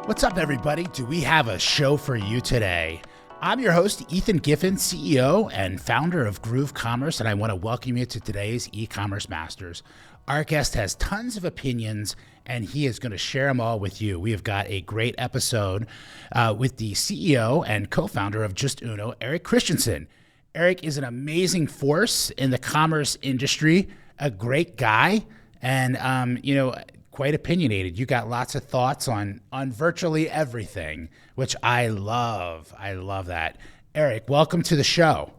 What's up, everybody? Do we have a show for you today? I'm your host, Ethan Giffen, CEO and founder of Groove Commerce, and I want to welcome you to today's eCommerce Masters. Our guest has tons of opinions, and he is going to share them all with you. We have got a great episode with the CEO and co-founder of Justuno, Erik Christiansen. Erik is an amazing force in the commerce industry, a great guy, and quite opinionated. You got lots of thoughts on virtually everything, which I love. I love that. Erik, welcome to the show.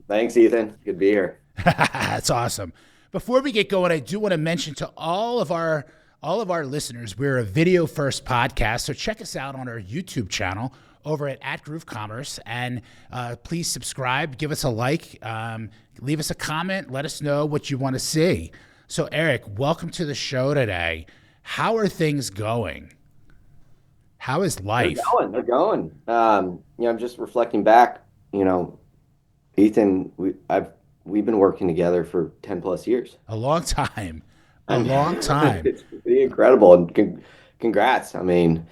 Thanks, Ethan. Good to be here. That's awesome. Before we get going, I do want to mention to all of our listeners, we're a video first podcast, so check us out on our YouTube channel over at Groove Commerce, and please subscribe, give us a like, leave us a comment, let us know what you want to see. So, Erik, welcome to the show today. How are things going? How is life? They're going. I'm just reflecting back. Ethan, we've been working together for 10 plus years. A long time. A long time. It's pretty incredible, and congrats. I mean,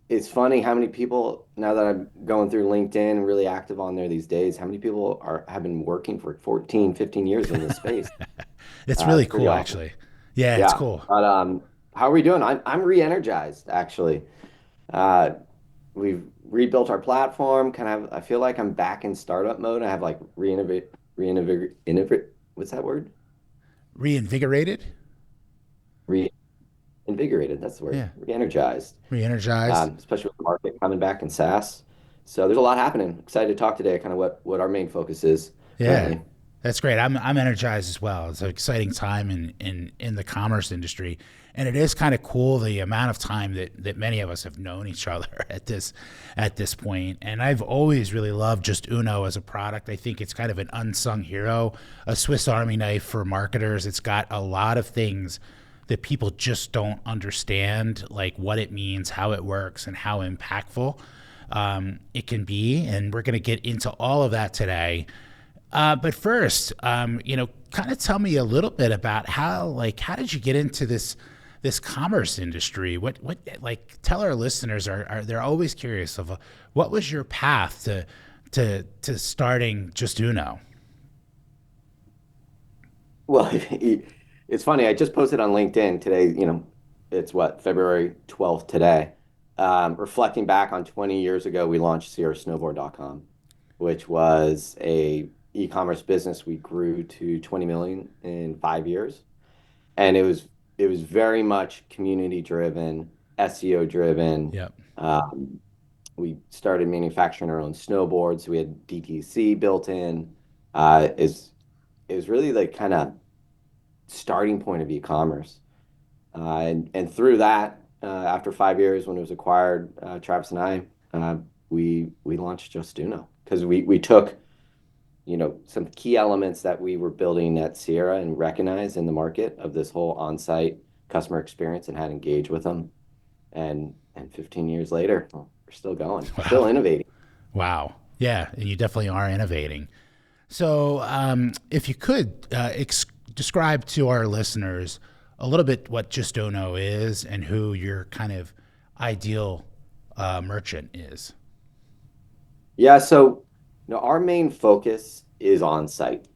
it's funny how many people, now that I'm going through LinkedIn and really active on there these days, how many people have been working for 14, 15 years in this space. It's really cool, awesome. Actually. Yeah, it's cool. But how are we doing? I'm re-energized, actually. We've rebuilt our platform. I feel like I'm back in startup mode. I have like reinvigorate. What's that word? Reinvigorated? Reinvigorated, that's the word. Yeah. Re-energized. Re-energized. Especially with the market coming back in SaaS. So there's a lot happening. Excited to talk today, kind of what our main focus is. Yeah. Currently. That's great. I'm energized as well. It's an exciting time in the commerce industry, and it is kind of cool the amount of time that many of us have known each other at this point. And I've always really loved Justuno as a product. I think it's kind of an unsung hero, a Swiss Army knife for marketers. It's got a lot of things that people just don't understand, like what it means, how it works, and how impactful it can be. And we're going to get into all of that today. But first, kind of tell me a little bit about how did you get into this commerce industry? What tell our listeners they're always curious of what was your path to starting Justuno? Well, it's funny. I just posted on LinkedIn today. It's February 12th today. Reflecting back on 20 years ago, we launched SierraSnowboard.com, which was a e-commerce business. We grew to 20 million in 5 years, and it was very much community driven, SEO driven. Yep. We started manufacturing our own snowboards. We had DTC built in. It was really the kind of starting point of e-commerce, and through that, after 5 years, when it was acquired, Travis and I, we launched Justuno because we took some key elements that we were building at Sierra and recognized in the market of this whole on-site customer experience and how to engage with them. And 15 years later, we're still going, wow. Still innovating. Wow. Yeah, and you definitely are innovating. So if you could describe to our listeners a little bit what Justuno is and who your kind of ideal merchant is. Yeah, so our main focus is on-site.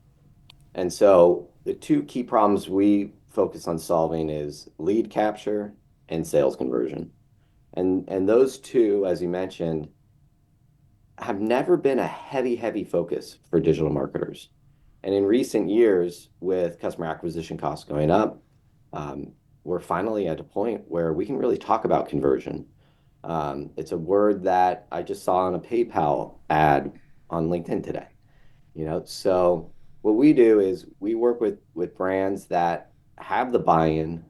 And so the two key problems we focus on solving is lead capture and sales conversion. And those two, as you mentioned, have never been a heavy focus for digital marketers. And in recent years, with customer acquisition costs going up, we're finally at a point where we can really talk about conversion. It's a word that I just saw on a PayPal ad on LinkedIn today. So what we do is we work with brands that have the buy-in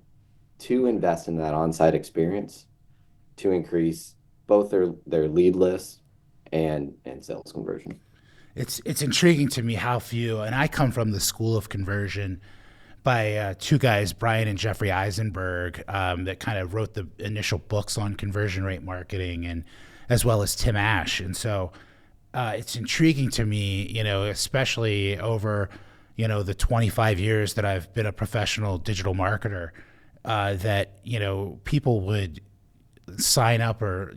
to invest in that on-site experience to increase both their lead lists and sales conversion. It's intriguing to me how few, and I come from the school of conversion by two guys, Brian and Jeffrey Eisenberg, that kind of wrote the initial books on conversion rate marketing, and as well as Tim Ash. And so it's intriguing to me, especially over, the 25 years that I've been a professional digital marketer, that, people would sign up, or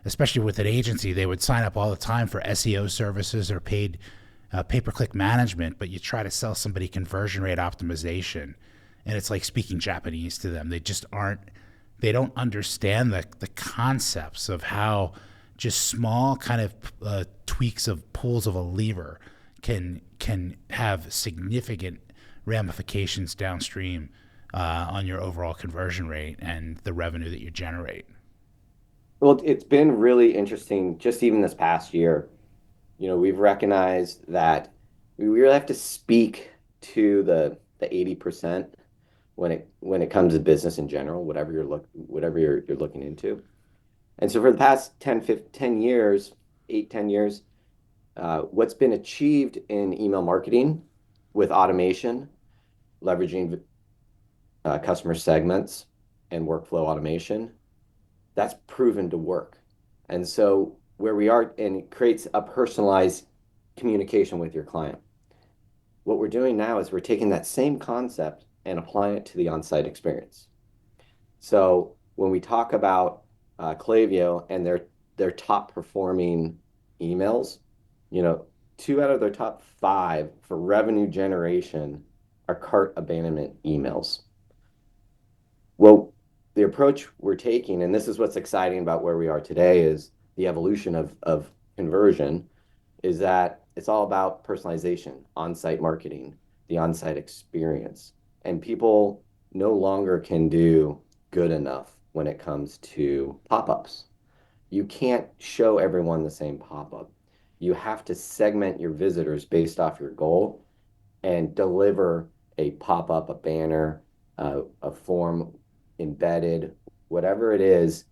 especially with an agency, they would sign up all the time for SEO services or paid pay-per-click management, but you try to sell somebody conversion rate optimization, and it's like speaking Japanese to them. They just aren't. They don't understand the concepts of how just small kind of tweaks of pulls of a lever can have significant ramifications downstream on your overall conversion rate and the revenue that you generate. Well, it's been really interesting just even this past year. We've recognized that we really have to speak to the 80% when it comes to business in general, whatever you're looking into. And so for the past 10, 15, 10 years, 8, 10 years, what's been achieved in email marketing with automation, leveraging customer segments and workflow automation, that's proven to work. And so where we are, and it creates a personalized communication with your client. What we're doing now is we're taking that same concept and applying it to the on-site experience. So when we talk about Klaviyo and their top performing emails, 2 out of their top 5 for revenue generation are cart abandonment emails. Well, the approach we're taking, and this is what's exciting about where we are today, is the evolution of conversion, is that it's all about personalization, on-site marketing, the on-site experience. And people no longer can do good enough when it comes to pop-ups. You can't show everyone the same pop-up. You have to segment your visitors based off your goal and deliver a pop-up, a banner, a form embedded, whatever it is,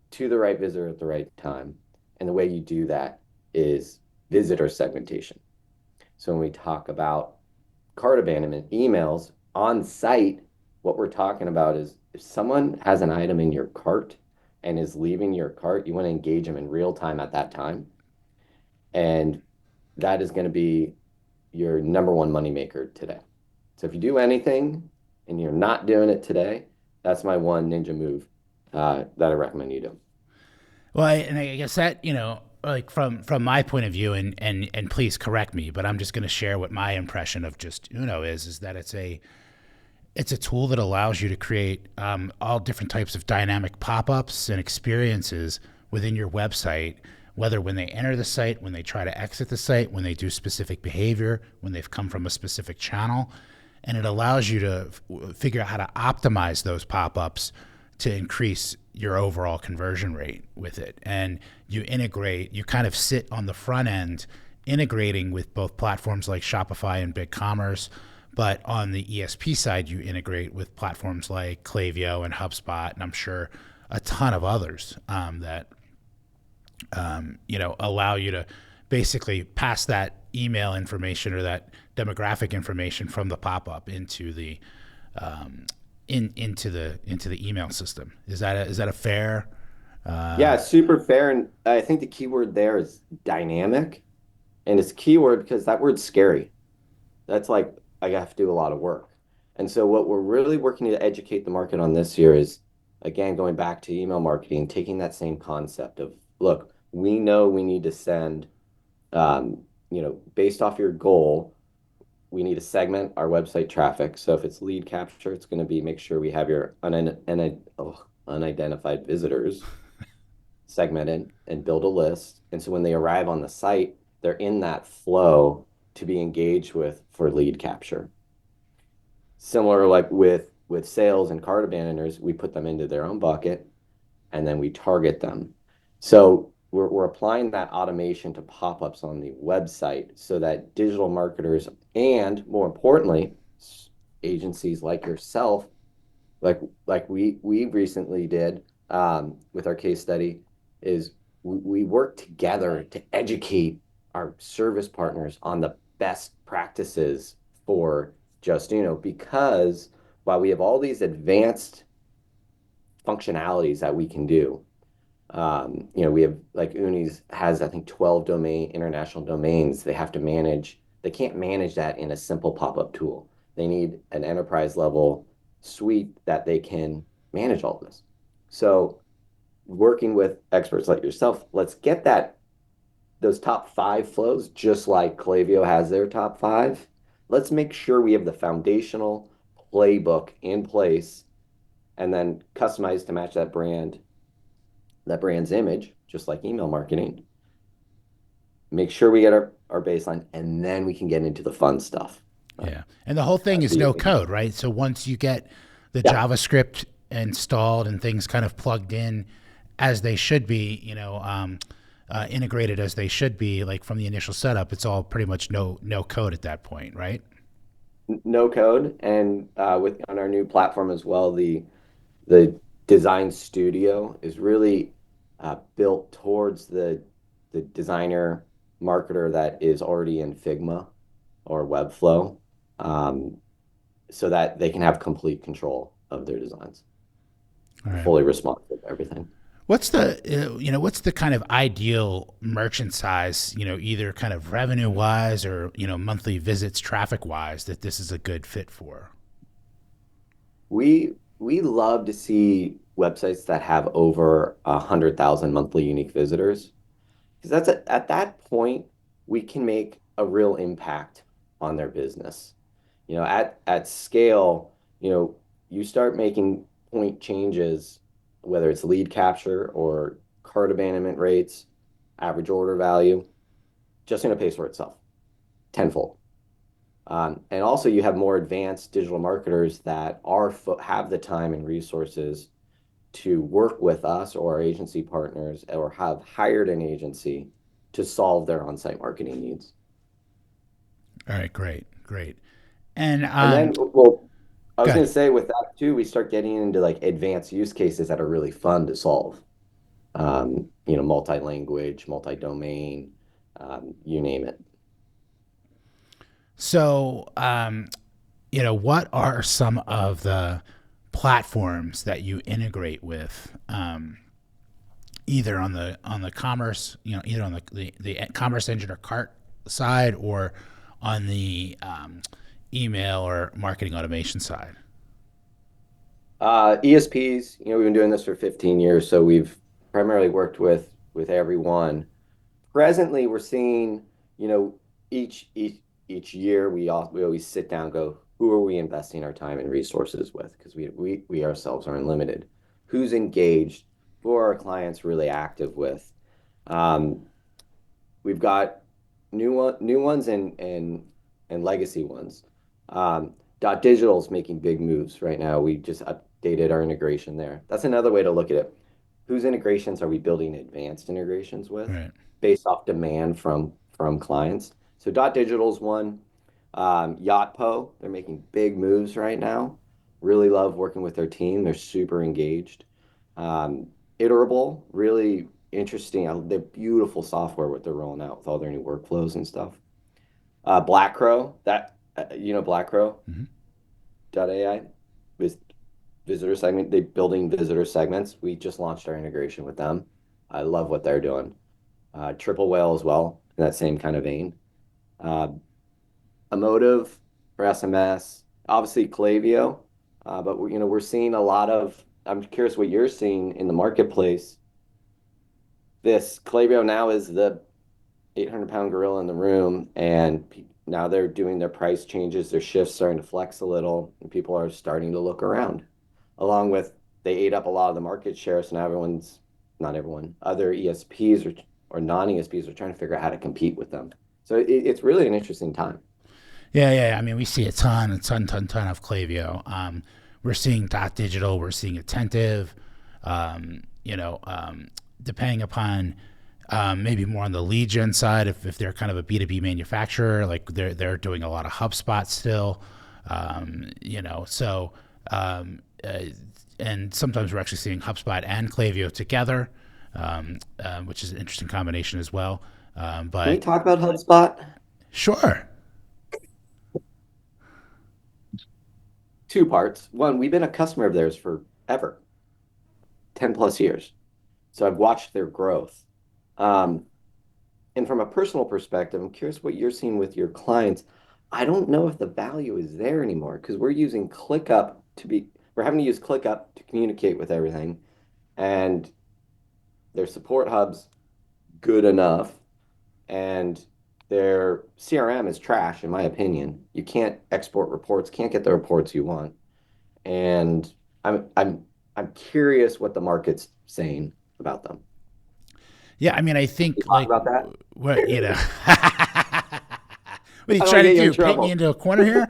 to the right visitor at the right time. And the way you do that is visitor segmentation. So when we talk about cart abandonment emails on site, what we're talking about is if someone has an item in your cart and is leaving your cart, you want to engage them in real time at that time. And that is going to be your number one moneymaker today. So if you do anything and you're not doing it today, that's my one ninja move that I recommend you do. Well, and I guess that like from my point of view, and please correct me, but I'm just going to share what my impression of Justuno is that it's a tool that allows you to create all different types of dynamic pop-ups and experiences within your website, whether when they enter the site, when they try to exit the site, when they do specific behavior, when they've come from a specific channel. And it allows you to figure out how to optimize those pop-ups to increase your overall conversion rate with it. And you kind of sit on the front end integrating with both platforms like Shopify and BigCommerce. But on the ESP side, you integrate with platforms like Klaviyo and HubSpot, and I'm sure a ton of others that allow you to basically pass that email information or that demographic information from the pop-up into the into the email system. Is that a fair? Yeah, super fair. And I think the keyword there is dynamic. And it's keyword because that word's scary. That's like I have to do a lot of work. And so what we're really working to educate the market on this year is, again, going back to email marketing, taking that same concept of, look, we know we need to send, based off your goal, we need to segment our website traffic. So if it's lead capture, it's going to be make sure we have your unidentified visitors segmented and build a list. And so when they arrive on the site, they're in that flow to be engaged with for lead capture. Similar like with sales and cart abandoners, we put them into their own bucket and then we target them. So we're applying that automation to pop-ups on the website so that digital marketers and more importantly, agencies like yourself, like we recently did with our case study, is we work together to educate our service partners on the best practices for Justuno, because while we have all these advanced functionalities that we can do, we have like Uni's has, I think, 12 international domains they have to manage. They can't manage that in a simple pop-up tool. They need an enterprise level suite that they can manage all this. So working with experts like yourself, let's get those top five flows, just like Klaviyo has their top five. Let's make sure we have the foundational playbook in place and then customized to match that brand's image, just like email marketing. Make sure we get our baseline, and then we can get into the fun stuff. Yeah. And the whole thing is no code, right? So once you get the Yeah, JavaScript installed and things kind of plugged in as they should be, integrated as they should be, like from the initial setup, it's all pretty much no code at that point, right? no code, and with on our new platform as well, the design studio is really built towards the designer marketer that is already in Figma or Webflow, um, so that they can have complete control of their designs, All right. fully responsive to everything. What's the kind of ideal merchant size, either kind of revenue wise or, monthly visits traffic wise that this is a good fit for? We love to see websites that have over 100,000 monthly unique visitors, because at that point we can make a real impact on their business. At scale, you start making point changes, whether it's lead capture or cart abandonment rates, average order value, just going to pay for itself tenfold. And also, you have more advanced digital marketers that have the time and resources to work with us or our agency partners or have hired an agency to solve their on-site marketing needs. All right, great, great. And And then, well, I was going good. to say with that too, we start getting into like advanced use cases that are really fun to solve. Multi-language, multi-domain, you name it. So, what are some of the platforms that you integrate with, either on the commerce, either on the commerce engine or cart side, or on the email or marketing automation side? ESPs, we've been doing this for 15 years, so we've primarily worked with everyone. Presently, we're seeing, you know, each year we always sit down and go, who are we investing our time and resources with? Because we ourselves are unlimited. Who's engaged? Who are our clients really active with? Um, we've got new ones and legacy ones. Dot Digital is making big moves right now. We just updated our integration there. That's another way to look at it. Whose integrations are we building advanced integrations with Right. based off demand from clients? So Dot Digital's one. Yotpo, they're making big moves right now. Really love working with their team. They're super engaged. Um, Iterable, really interesting. They're beautiful software what they're rolling out with all their new workflows and stuff. Black Crow, Black Crow Mm-hmm. AI with visitor segment. They building visitor segments. We just launched our integration with them. I love what they're doing. Triple Whale as well in that same kind of vein. Uh, Emotive for SMS, obviously Klaviyo, but we're seeing a lot of. I'm curious what you're seeing in the marketplace. This Klaviyo now is the 800-pound gorilla in the room, and now they're doing their price changes, their shifts starting to flex a little, and people are starting to look around. Along with they ate up a lot of the market share, so now not everyone, other ESPs or non-ESPs are trying to figure out how to compete with them. So it's really an interesting time. Yeah. I mean, we see a ton of Klaviyo. We're seeing Dot Digital. We're seeing Attentive. Depending upon maybe more on the lead gen side, if they're kind of a B2B manufacturer, like they're doing a lot of HubSpot still. So and sometimes we're actually seeing HubSpot and Klaviyo together, which is an interesting combination as well. Can we But talk about HubSpot? sure. Two parts. One, we've been a customer of theirs forever, 10 plus years. So I've watched their growth. Um, and from a personal perspective, I'm curious what you're seeing with your clients. I don't know if the value is there anymore because we're having to use ClickUp to communicate with everything. And their support hub's good enough, and their CRM is trash, in my opinion. You can't export reports, can't get the reports you want. And I'm curious what the market's saying about them. Yeah, I mean, I You think talk like about that? what you know. What are you I don't want trying to to get you in do? Paint me trouble. into a corner here?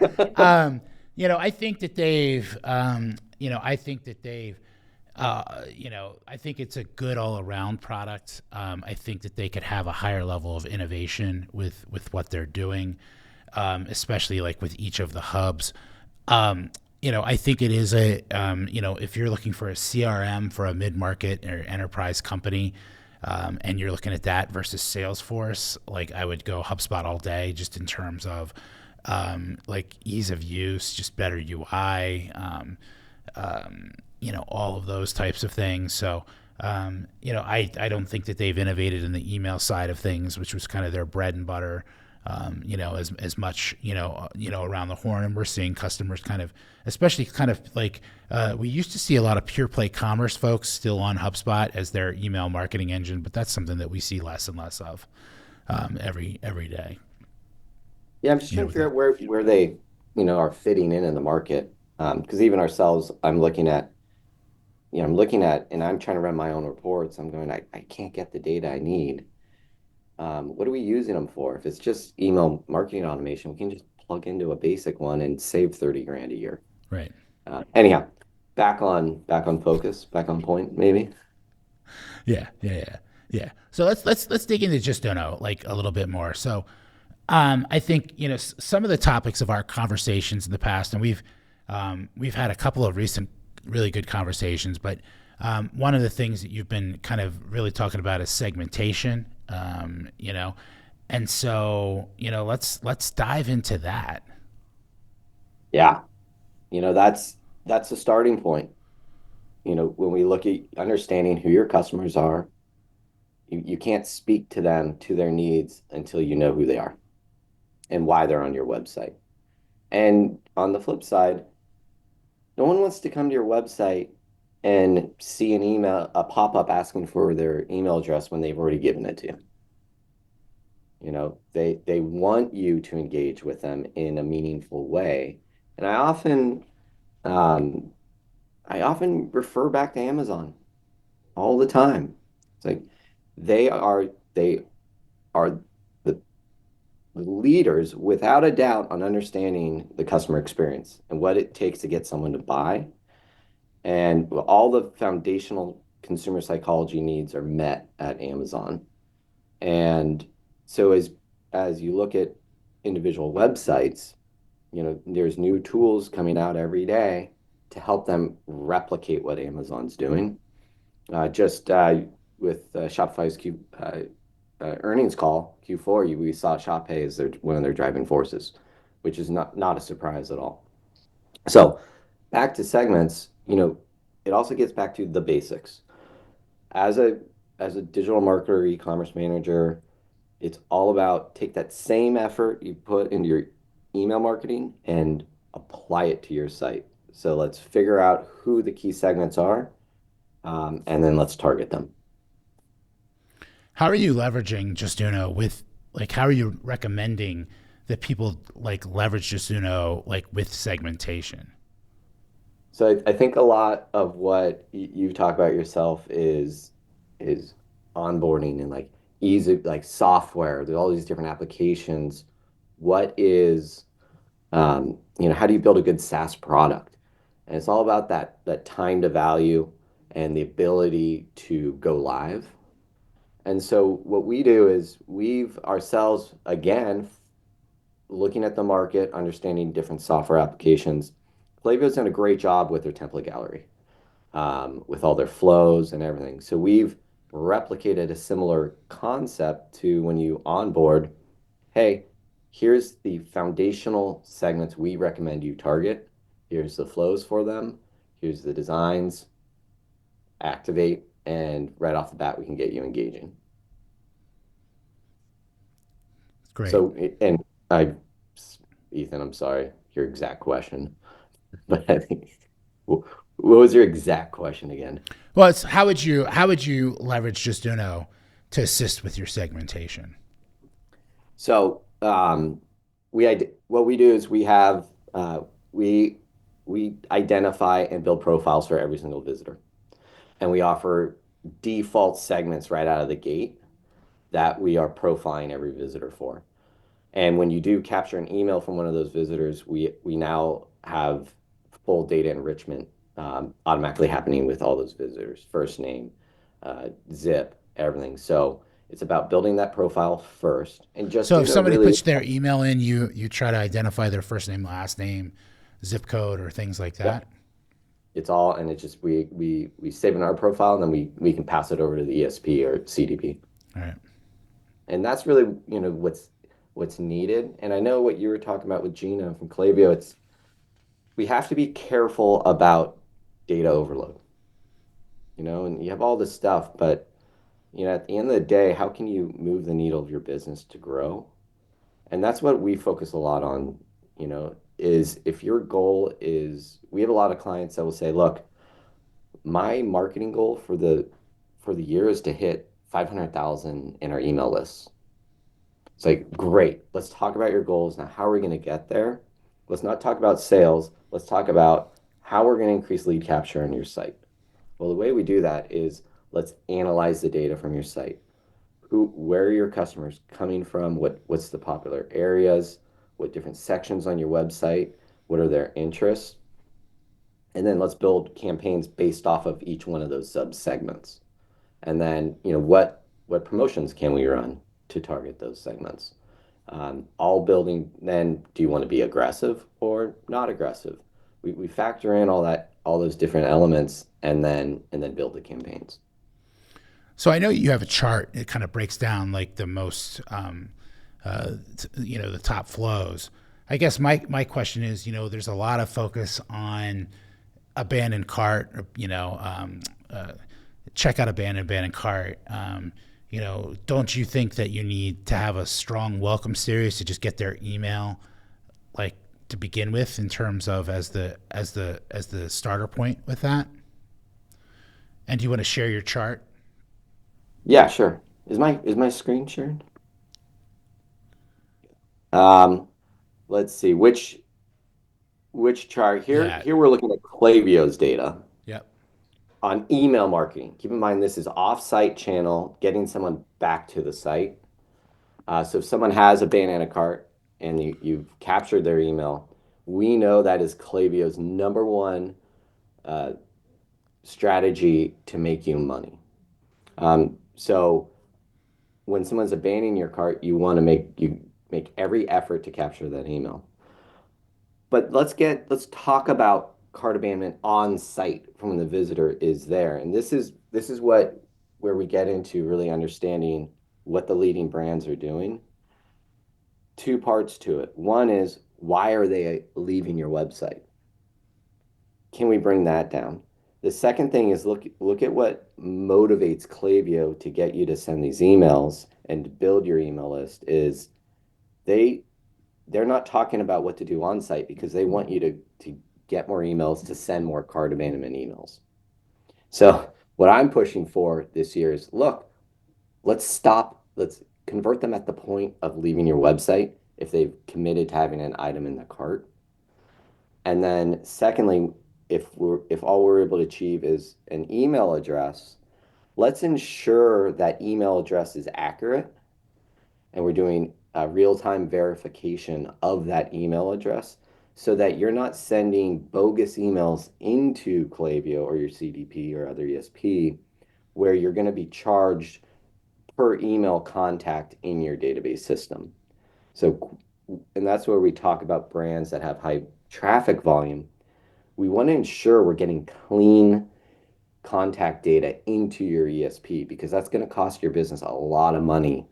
I think that they've, I think that they've, I think it's a good all around product. I think that they could have a higher level of innovation with what they're doing, especially like with each of the hubs. I think it is if you're looking for a CRM for a mid market or enterprise company, and you're looking at that versus Salesforce, like I would go HubSpot all day, just in terms of like ease of use, just better UI, all of those types of things. So, I don't think that they've innovated in the email side of things, which was kind of their bread and butter. As much, around the horn, and we're seeing customers kind of, especially kind of like, we used to see a lot of pure play commerce folks still on HubSpot as their email marketing engine, but that's something that we see less and less of, every day. Yeah, I'm just trying to With figure it. out where they, are fitting in the market. Because even ourselves, I'm looking at, and I'm trying to run my own reports. I'm going, I can't get the data I need. What are we using them for? If it's just email marketing automation, we can just plug into a basic one and save 30 grand a year. Right. Anyhow, back on focus, back on point, maybe. Yeah. Yeah. Yeah. Yeah. So let's dig into Justuno like a little bit more. So, I think some of the topics of our conversations in the past, and we've had a couple of recent really good conversations, but one of the things that you've been kind of really talking about is segmentation. And so let's dive into that. Yeah, that's the starting point. When we look at understanding who your customers are, you can't speak to them, to their needs, until you know who they are and why they're on your website. And on the flip side, no one wants to come to your website and see a pop-up asking for their email address when they've already given it to you. They want you to engage with them in a meaningful way. And um, I often refer back to Amazon all the time. It's like they are the leaders without a doubt on understanding the customer experience and what it takes to get someone to buy. And all the foundational consumer psychology needs are met at Amazon. And so as you look at individual websites, there's new tools coming out every day to help them replicate what Amazon's doing. Just with Shopify's earnings call Q4, we saw Shop Pay as one of their driving forces, which is not a surprise at all. So back to segments, it also gets back to the basics. As a as a digital marketer, e-commerce manager, it's all about take that same effort you put into your email marketing and apply it to your site. So let's figure out who the key segments are, and then let's target them. How are you leveraging Justuno with like how are you recommending that people like leverage Justuno like with segmentation? So I think a lot of what you've talked about yourself is onboarding and like ease of like software. There's all these different applications. What is how do you build a good SaaS product? And it's all about that time to value and the ability to go live. And so what we do is we've ourselves again looking at the market, understanding different software applications. Klaviyo's done a great job with their template gallery, with all their flows and everything. So we've replicated a similar concept to when you onboard, hey, here's the foundational segments we recommend you target. Here's the flows for them. Here's the designs, activate, and right off the bat, we can get you engaging. Great. So, and I, Ethan, I'm sorry, your exact question, but I think What was your exact question again? Well, it's how would you leverage Justuno to assist with your segmentation? So what we do is we we identify and build profiles for every single visitor, and we offer default segments right out of the gate that we are profiling every visitor for. And when you do capture an email from one of those visitors, we now have full data enrichment automatically happening with all those visitors, first name, zip, everything. So it's about building that profile first. And So if Justuno somebody really, puts their email in, you try to identify their first name, last name, zip code, or things like yep, that. it's all, and it's just we save in our profile, and then we can pass it over to the ESP or CDP. All right. And that's really, what's needed. And I know what you were talking about with Gina from Klaviyo. It's we have to be careful about data overload, and you have all this stuff, but at the end of the day, how can you move the needle of your business to grow? And that's what we focus a lot on, is if your goal is, we have a lot of clients that will say, look, my marketing goal for the year is to hit 500,000 in our email lists. It's like, great, let's talk about your goals. Now, how are we going to get there? Let's not talk about sales. Let's talk about how we're going to increase lead capture on your site. Well, the way we do that is let's analyze the data from your site. Where are your customers coming from? What's the popular areas? What different sections on your website? What are their interests? And then let's build campaigns based off of each one of those sub segments. And then, what promotions can we run to target those segments? All building, then do you want to be aggressive or not aggressive? We factor in all those different elements, and then build the campaigns. So I know you have a chart. It kind of breaks down like the most, the top flows. I guess my question is, there's a lot of focus on abandoned cart, checkout abandoned cart. Don't you think that you need to have a strong welcome series to just get their email, like to begin with, in terms of as the starter point with that? And do you want to share your chart? Yeah, sure. Is my screen shared? Um, let's see which chart here. Yeah. Here we're looking at Klaviyo's data Yep. on email marketing. Keep in mind this is off-site channel, getting someone back to the site. So if someone has a banana cart and you've captured their email, we know that is Klaviyo's number one uh, strategy to make you money. So when someone's abandoning your cart, you make every effort to capture that email. But let's talk about cart abandonment on site from when the visitor is there. And this is where we get into really understanding what the leading brands are doing. Two parts to it. One is, why are they leaving your website? Can we bring that down? The second thing is, look at what motivates Klaviyo to get you to send these emails and to build your email list is they they're not talking about what to do on site because they want you to get more emails, to send more cart abandonment emails. So what I'm pushing for this year is, look, let's convert them at the point of leaving your website if they've committed to having an item in the cart. And then secondly, if all we're able to achieve is an email address, let's ensure that email address is accurate, and we're doing a real-time verification of that email address so that you're not sending bogus emails into Klaviyo or your CDP or other ESP where you're going to be charged per email contact in your database system. So, and that's where we talk about brands that have high traffic volume. We want to ensure we're getting clean contact data into your ESP because that's going to cost your business a lot of money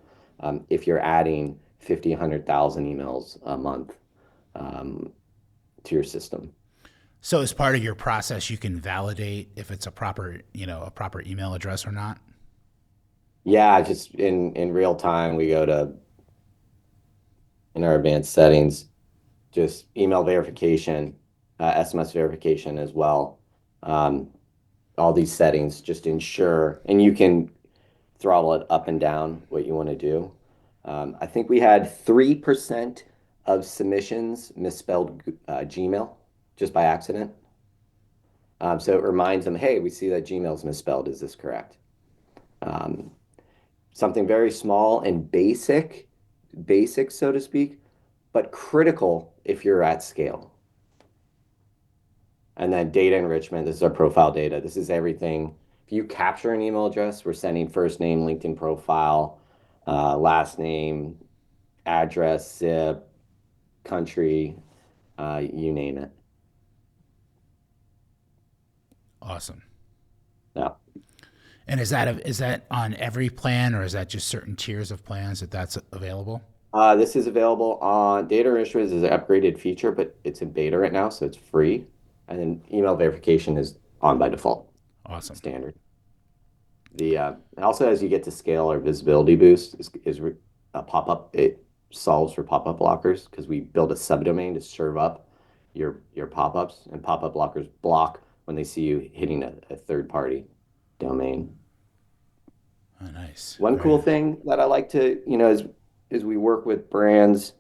if you're adding 50, 100,000 emails a month um, to your system. So as part of your process, you can validate if it's a proper email address or not. Yeah, just in real time, we go to in our advanced settings, just email verification, SMS verification as well. Um, all these settings just ensure, and you can throttle it up and down what you want to do. I think we had 3% of submissions misspelled Gmail just by accident. So it reminds them, hey, we see that Gmail's misspelled. Is this correct? Um, Something very small and basic, so to speak, but critical if you're at scale. And then data enrichment, this is our profile data. This is everything. If you capture an email address, we're sending first name, LinkedIn profile, last name, address, zip, country, you name it. Awesome. Now, And is that on every plan, or is that just certain tiers of plans that's available? this is available on data enrichment is an upgraded feature, but it's in beta right now, so it's free. And then email verification is on by default, Awesome. standard. The also as you get to scale, our visibility boost is a pop-up. It solves for pop-up blockers because we build a subdomain to serve up your pop-ups, and pop-up blockers block when they see you hitting a third-party domain. Oh, nice. One Very cool nice. thing that I like to, as we work with brands,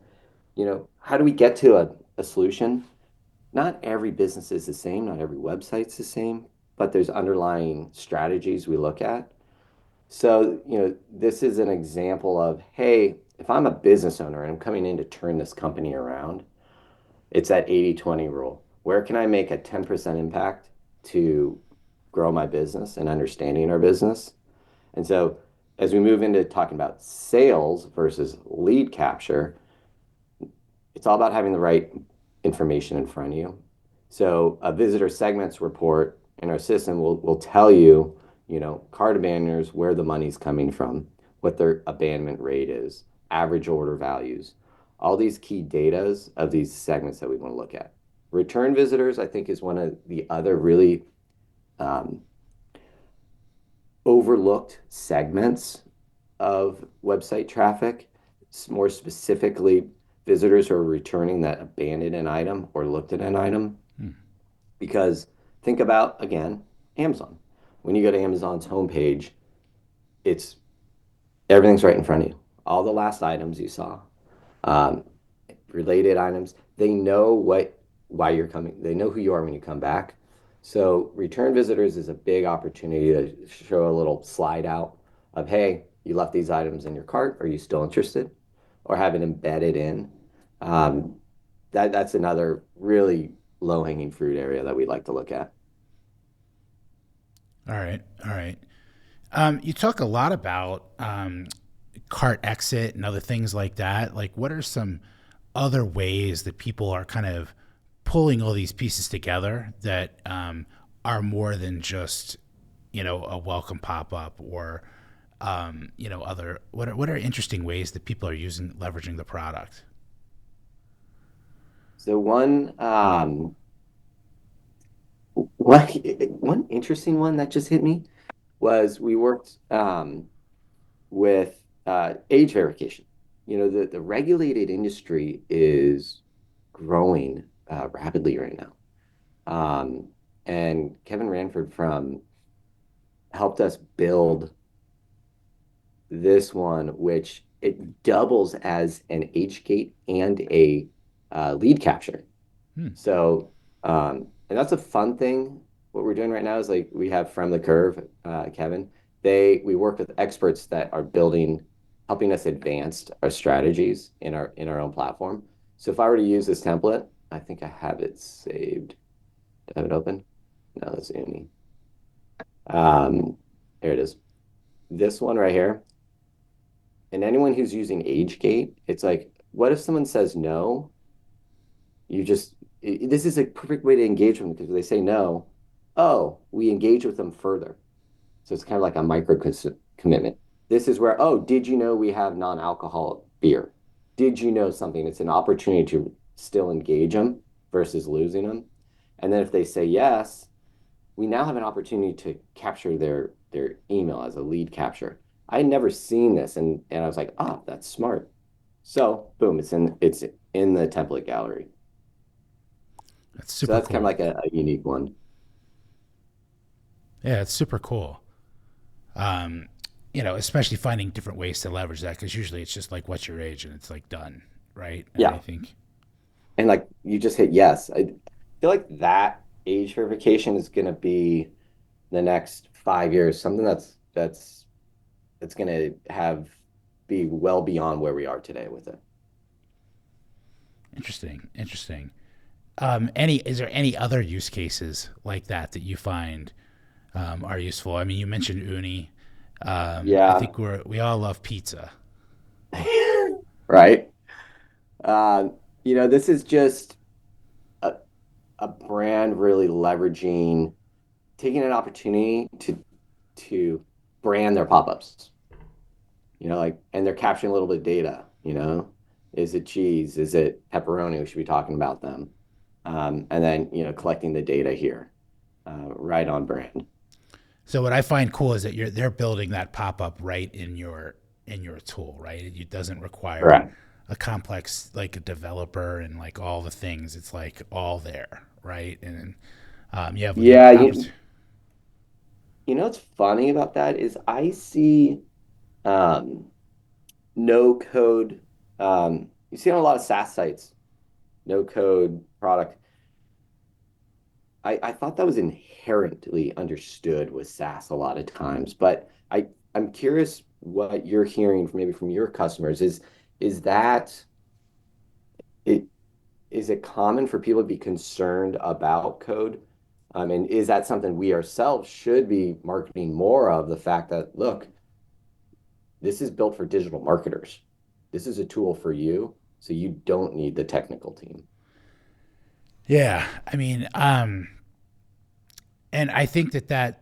how do we get to a solution? Not every business is the same, not every website's the same, but there's underlying strategies we look at. So, this is an example of, hey, if I'm a business owner and I'm coming in to turn this company around, it's that 80/20 rule. Where can I make a 10% impact to grow my business and understanding our business? And so, as we move into talking about sales versus lead capture, it's all about having the right information in front of you. So a visitor segments report in our system will tell you, cart abandoners, where the money's coming from, what their abandonment rate is, average order values, all these key datas of these segments that we want to look at. Return visitors, I think, is one of the other really um, overlooked segments of website traffic, more specifically, visitors who are returning that abandoned an item or looked at an item. Hmm. Because think about, again, Amazon. When you go to Amazon's homepage, it's everything's right in front of you. All the last items you saw, um, related items, they know why you're coming. They know who you are when you come back. So return visitors is a big opportunity to show a little slide out of, hey, you left these items in your cart. Are you still interested? Or have it embedded in. Um, that's another really low-hanging fruit area that we'd like to look at. All right. All right. You talk a lot about cart exit and other things like that. Like, what are some other ways that people are kind of pulling all these pieces together that are more than just, a welcome pop up or, other, what are interesting ways that people are leveraging the product? So one interesting one that just hit me was we worked with age verification. The regulated industry is growing rapidly right now. Um, and Kevin Ranford from helped us build this one, which it doubles as an age gate and a lead capture. Hmm. So, and that's a fun thing. What we're doing right now is like we have From the Curve, Kevin. We work with experts that are helping us advance our strategies in our own platform. So if I were to use this template, I think I have it saved. Do I have it open? No, that's Uni. Um, Here it is. This one right here. And anyone who's using AgeGate, it's like, what if someone says no? You just this is a perfect way to engage them because if they say no, oh, we engage with them further. So it's kind of like a micro commitment. This is where, oh, did you know we have non-alcoholic beer? Did you know something? It's an opportunity to still engage them versus losing them. And then if they say yes, we now have an opportunity to capture their email as a lead capture. I had never seen this, and I was like, ah, that's smart. So boom, it's in the template gallery. That's So super that's kind of cool. like a unique one. Yeah, it's super cool. Um, especially finding different ways to leverage that because usually it's just like what's your age and it's like done, right? And I Yeah. think, And like you just hit yes. I feel like that age verification is going to be the next 5 years, something that's going to have be well beyond where we are today with it. interesting, interesting. Any is there any other use cases like that that you find are useful? I mean, you mentioned uni. I Yeah. think we all love pizza. Right. This is just a, a brand really leveraging, taking an opportunity to brand their pop-ups. Like, and they're capturing a little bit of data. Is it cheese? Is it pepperoni? We should be talking about them. And then, collecting the data here, right on brand. So what I find cool is that they're building that pop up right in your tool, right? It doesn't require Correct. a complex like a developer and like all the things. It's like all there, right? And you have the Yeah, opportunity. what's funny about that is I see um, no code. You see on a lot of SaaS sites, no code product. I thought that was inherently understood with SaaS a lot of times, but I'm curious what you're hearing from maybe from your customers. Is that it? Is it common for people to be concerned about code? And is that something we ourselves should be marketing more of? The fact that, look, this is built for digital marketers. This is a tool for you, so you don't need the technical team. Yeah, I mean, and I think that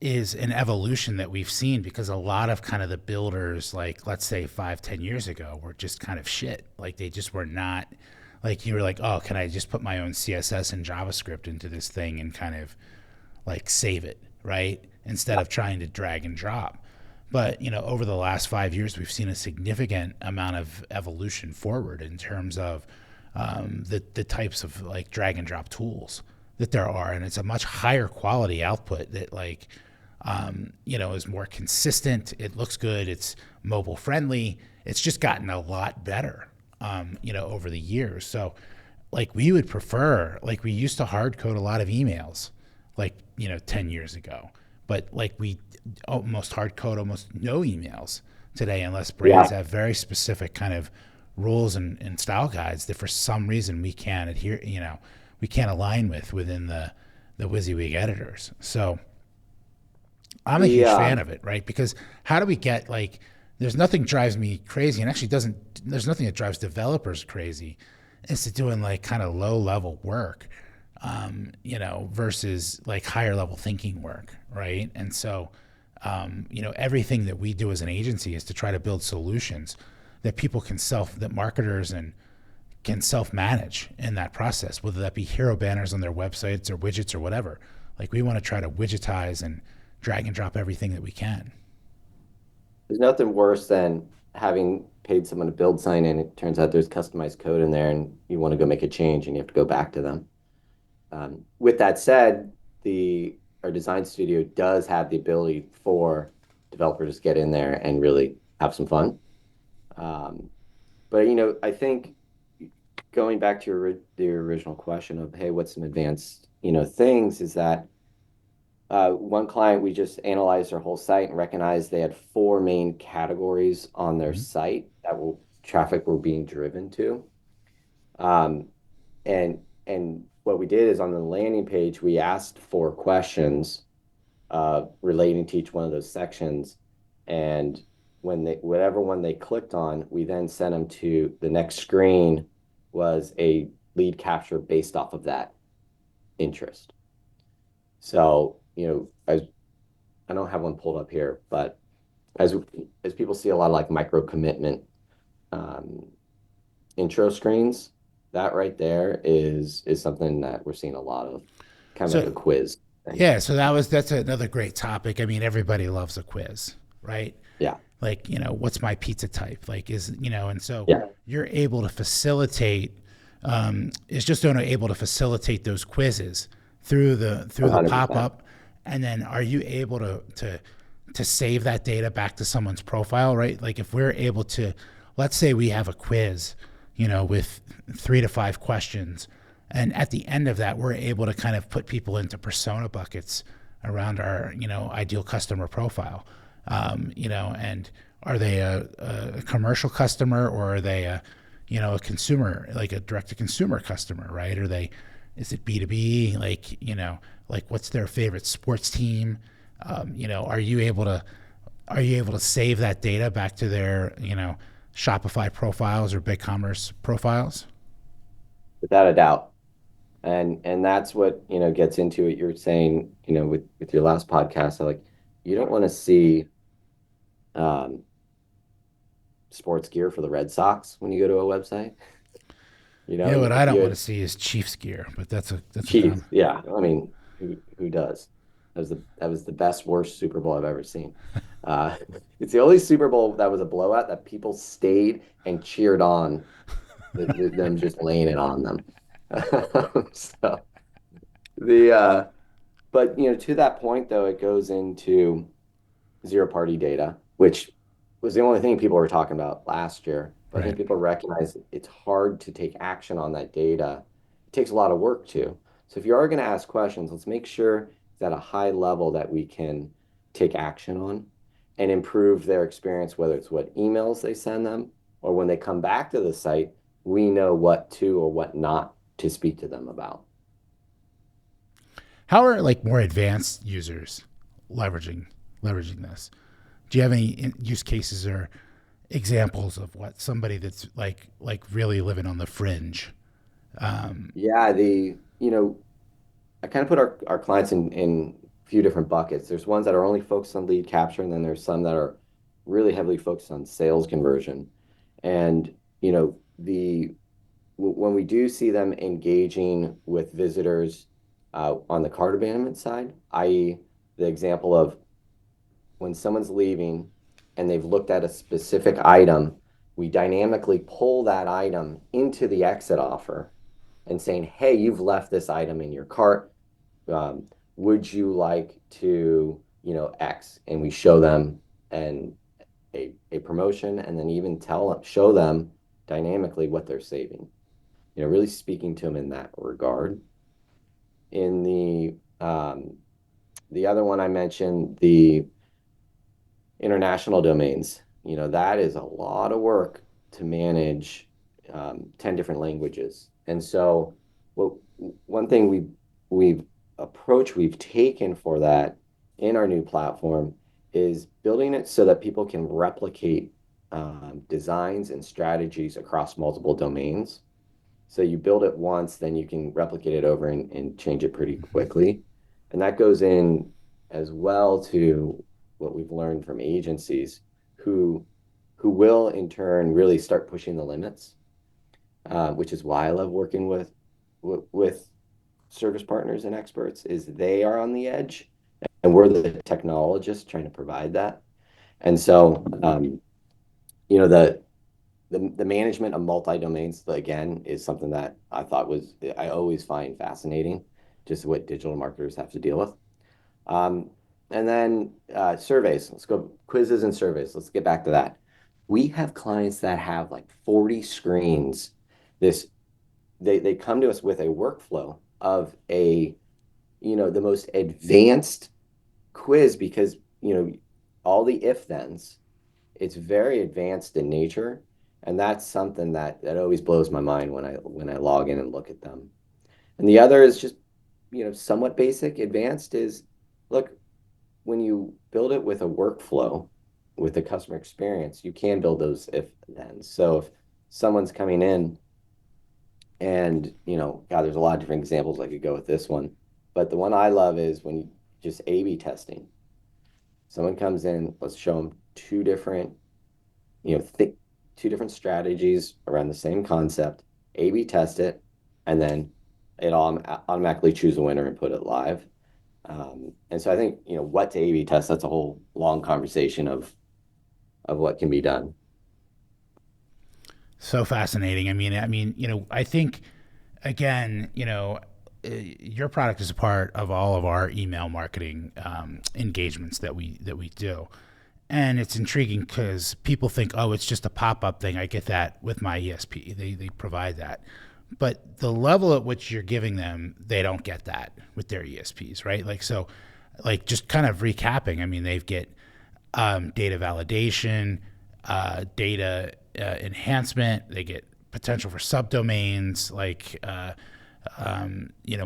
is an evolution that we've seen because a lot of kind of the builders, like let's say 5, 10 years ago, were just kind of shit. Like they just were not. Like you were like, oh, can I just put my own CSS and JavaScript into this thing and kind of like save it, right? Instead of trying to drag and drop. But over the last 5 years, we've seen a significant amount of evolution forward in terms of the types of like drag and drop tools that there are, and it's a much higher quality output that like is more consistent. It looks good. It's mobile friendly. It's just gotten a lot better, over the years. So, like we would prefer, like we used to hard code a lot of emails, like 10 years ago, but like we almost hard code almost no emails today, unless brands Yeah. have very specific kind of rules and style guides that for some reason we can't adhere, we can't align with within the WYSIWYG editors. So I'm a The huge fan of it, right? Because how do we get like there's nothing drives me crazy and actually doesn't there's nothing that drives developers crazy is to doing like kind of low level work versus like higher level thinking work, right? And so everything that we do as an agency is to try to build solutions that people can that marketers and can self manage in that process, whether that be hero banners on their websites or widgets or whatever. Like we want to try to widgetize and drag and drop everything that we can. There's nothing worse than having paid someone to build something and it turns out there's customized code in there and you want to go make a change and you have to go back to them. With that said, the our design studio does have the ability for developers to get in there and really have some fun. Um, but I think going back to the original question of, hey, what's some advanced things, is that one client, we just analyzed their whole site and recognized they had four main categories on their Mm-hmm. site that will traffic were being driven to. Um, and what we did is on the landing page, we asked four questions relating to each one of those sections. And whatever one they clicked on, we then sent them to the next screen was a lead capture based off of that interest. So, as I don't have one pulled up here, but as as people see a lot of like micro commitment um, intro screens, that right there is something that we're seeing a lot of, kind of like So a quiz thing. yeah, so that's another great topic. I mean, everybody loves a quiz, right? Yeah, Like, what's my pizza type? Like, and so yeah, you're able to facilitate, is Justuno able to facilitate those quizzes through the pop 100%. up, And then are you able to save that data back to someone's profile, right? Like if we're able to, let's say we have a quiz, with 3 to 5 questions, and at the end of that, we're able to kind of put people into persona buckets around our, ideal customer profile. And are they a commercial customer, or are they a consumer, like a direct to consumer customer, right? Is it B2B? Like what's their favorite sports team? Are you able to save that data back to their, Shopify profiles or BigCommerce profiles? Without a doubt. And that's what, gets into it. You're saying, with your last podcast, like you don't want to see um, sports gear for the Red Sox when you go to a website. Yeah, what I don't want You to see is Chiefs gear, but that's a Chiefs. dumb. Yeah. I mean, who does? That was the best worst Super Bowl I've ever seen. Uh, it's the only Super Bowl that was a blowout that people stayed and cheered on them just laying it on them. So the but to that point though, it goes into zero party data, which was the only thing people were talking about last year. But I think Right. people recognize it's hard to take action on that data. It takes a lot of work too. So if you are going to ask questions, let's make sure it's at a high level that we can take action on and improve their experience, whether it's what emails they send them or when they come back to the site, we know what to or what not to speak to them about. How are like more advanced users leveraging leveraging this? Do you have any use cases or examples of what somebody that's like really living on the fringe? Yeah, I kind of put our clients in a few different buckets. There's ones that are only focused on lead capture, and then there's some that are really heavily focused on sales conversion. And when we do see them engaging with visitors on the cart abandonment side, i.e., the example of when someone's leaving and they've looked at a specific item, we dynamically pull that item into the exit offer and saying, "Hey, you've left this item in your cart. Um, would you like to, X?" And we show them and a promotion, and then even show them dynamically what they're saving. Really speaking to them in that regard. In the other one I mentioned, the international domains, that is a lot of work to manage 10 different languages. And so, well, one thing we've taken for that in our new platform is building it so that people can replicate designs and strategies across multiple domains. So you build it once, then you can replicate it over and change it pretty quickly. And that goes in as well to what we've learned from agencies who who will in turn really start pushing the limits, which is why I love working with service partners and experts, is they are on the edge and we're the technologists trying to provide that. And so the management of multi-domains, again, is something that I always find fascinating, just what digital marketers have to deal with. Um, and then surveys. Let's go quizzes and surveys. Let's get back to that. We have clients that have like 40 screens. This they come to us with a workflow of the most advanced quiz because all the if thens, it's very advanced in nature, and that's something that always blows my mind when I log in and look at them. And the other is just somewhat basic. Advanced is, look, when you build it with a workflow with a customer experience, you can build those if then. So if someone's coming in and God, there's a lot of different examples I could go with this one, but the one I love is when you just A/B testing. Someone comes in, let's show them think two different strategies around the same concept, A/B test it, and then it automatically choose a winner and put it live. And so I think, what to A/B test, that's a whole long conversation of what can be done. So fascinating. I mean, I think again, your product is a part of all of our email marketing engagements that we do, and it's intriguing because people think, oh, it's just a pop up thing. I get that with my ESP. They provide that, but the level at which you're giving them, they don't get that with their ESPs, right? Like so, like just kind of recapping. I mean, they get data validation, data enhancement. They get potential for subdomains like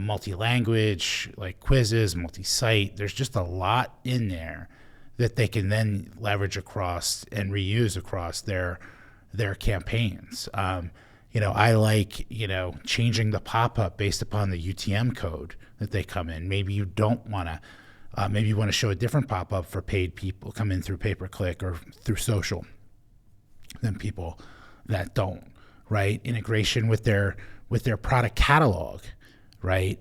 multi-language, like quizzes, multi-site. There's just a lot in there that they can then leverage across and reuse across their campaigns. I like changing the pop-up based upon the UTM code that they come in. Maybe you don't want to. Maybe you want to show a different pop-up for paid people come in through pay-per-click or through social than people that don't. Right? Integration with their product catalog. Right?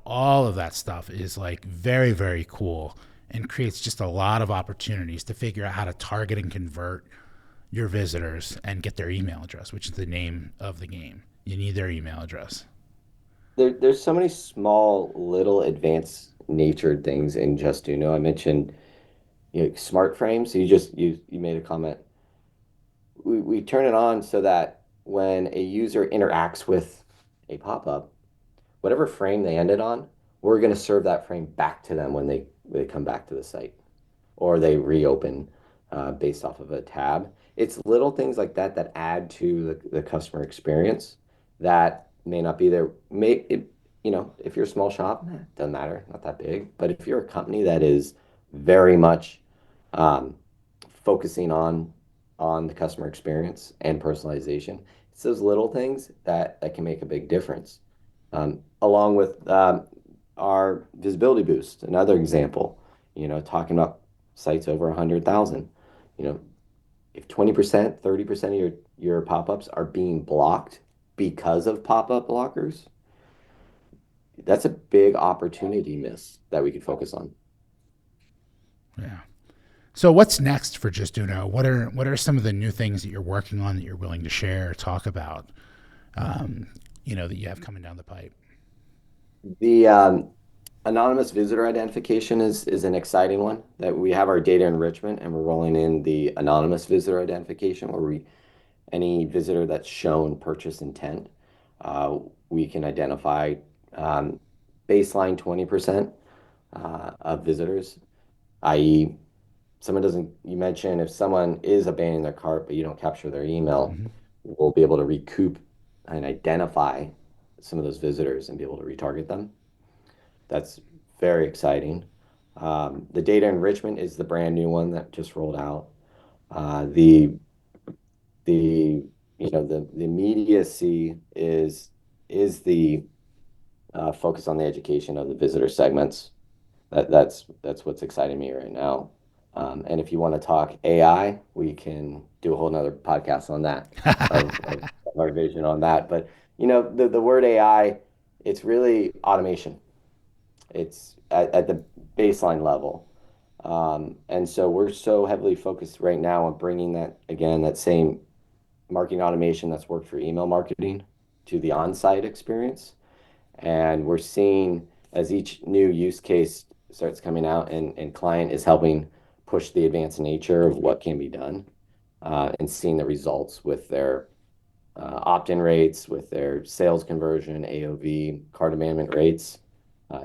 All of that stuff is like very, very cool and creates just a lot of opportunities to figure out how to target and convert your visitors and get their email address, which is the name of the game. You need their email address. There's so many small, little advanced natured things in Justuno. I mentioned, smart frames. So you made a comment. We turn it on so that when a user interacts with a pop-up, whatever frame they ended on, we're going to serve that frame back to them when they come back to the site or they reopen based off of a tab. It's little things like that that add to the customer experience that may not be there. If you're a small shop, it doesn't matter, not that big. But if you're a company that is very much um, focusing on the customer experience and personalization, it's those little things that can make a big difference. Along with our visibility boost, another example, talking about sites over 100,000, you know, if 20%, 30% of your pop-ups are being blocked because of pop-up blockers, that's a big opportunity miss that we could focus on. Yeah. So what's next for Justuno? What are some of the new things that you're working on that you're willing to share or talk about? That you have coming down the pipe. The anonymous visitor identification is an exciting one that we have our data enrichment and we're rolling in the anonymous visitor identification where any visitor that's shown purchase intent, uh, we can identify um, baseline 20% of visitors, i.e., you mentioned if someone is abandoning their cart, but you don't capture their email, Mm-hmm. we'll be able to recoup and identify some of those visitors and be able to retarget them. That's very exciting. The data enrichment is the brand new one that just rolled out. Uh, the the the immediacy is the focus on the education of the visitor segments. That's what's exciting me right now. And if you want to talk AI, we can do a whole nother podcast on that of our vision on that. But the word AI, it's really automation. It's at the baseline level. And so we're so heavily focused right now on bringing that, again, that same marketing automation that's worked for email marketing to the on-site experience. And we're seeing as each new use case starts coming out and client is helping push the advanced nature of what can be done and seeing the results with their opt-in rates, with their sales conversion, AOV, cart abandonment rates,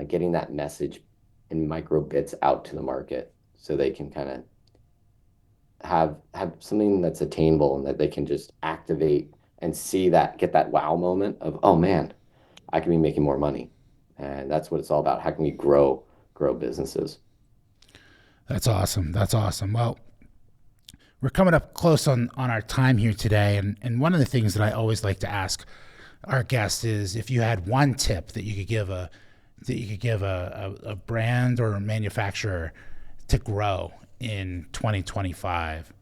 getting that message in micro bits out to the market so they can kind of have something that's attainable and that they can just activate and see that, get that wow moment of, oh man, I can be making more money. And that's what it's all about. How can we grow businesses? That's awesome. That's awesome. Well, we're coming up close on our time here today, and one of the things that I always like to ask our guests is if you had one tip that you could give a brand or a manufacturer to grow in 2025,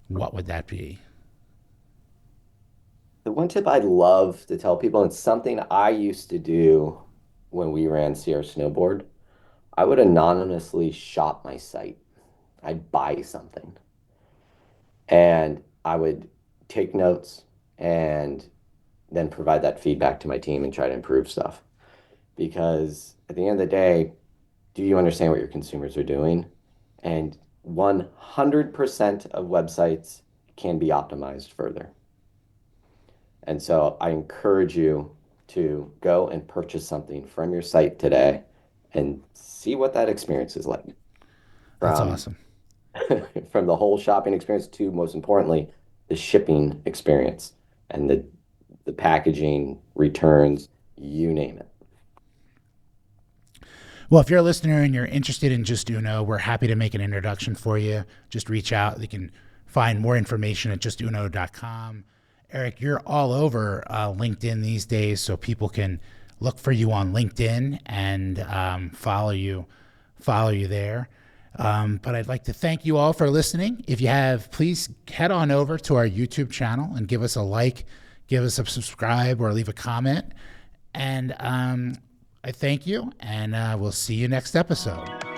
what would that be? The one tip I'd love to tell people, and it's something I used to do when we ran CR Snowboard, I would anonymously shop my site. I'd buy something and I would take notes and then provide that feedback to my team and try to improve stuff. because at the end of the day, do you understand what your consumers are doing? And 100% of websites can be optimized further. And so I encourage you to go and purchase something from your site today and see what that experience is like That's from awesome. from the whole shopping experience to, most importantly, the shipping experience and the packaging, returns, you name it. Well, if you're a listener and you're interested in Justuno, we're happy to make an introduction for you. Just reach out. You can find more information at justuno.com. Erik, you're all over LinkedIn these days, so people can look for you on LinkedIn and follow you there. But I'd like to thank you all for listening. If you have, please head on over to our YouTube channel and give us a like, give us a subscribe, or leave a comment. And I thank you, and we'll see you next episode.